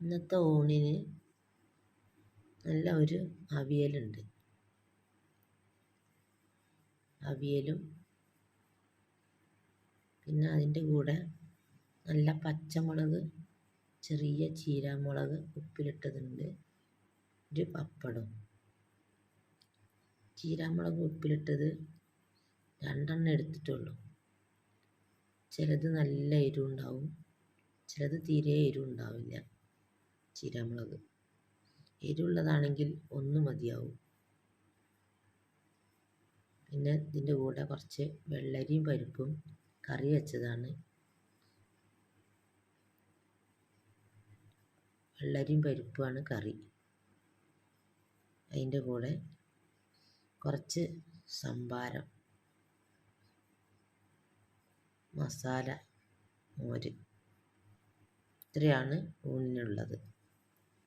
ഇന്നത്തെ ഊണിന് നല്ല ഒരു അവിയലുണ്ട്. അവിയലും പിന്നെ അതിൻ്റെ കൂടെ നല്ല പച്ചമുളക്, ചെറിയ ചീരാമുളക് ഉപ്പിലിട്ടതുണ്ട്, ഒരു പപ്പടം. ചീരാമുളക് ഉപ്പിലിട്ടത് 2 എടുത്തിട്ടുള്ളൂ. ചിലത് നല്ല എരിവുണ്ടാവും, ചിലത് തീരെ എരിവുണ്ടാവില്ല. ചീരാമുളക് എരിവുള്ളതാണെങ്കിൽ 1 മതിയാവും. പിന്നെ ഇതിൻ്റെ കൂടെ കുറച്ച് വെള്ളരിയും പരിപ്പും കറി വെച്ചതാണ്. വെള്ളരിയും പരിപ്പുമാണ് കറി. അതിൻ്റെ കൂടെ കുറച്ച് സംഭാരം, മസാല, മോര്. ഇത്രയാണ് ഊണിനുള്ളത്.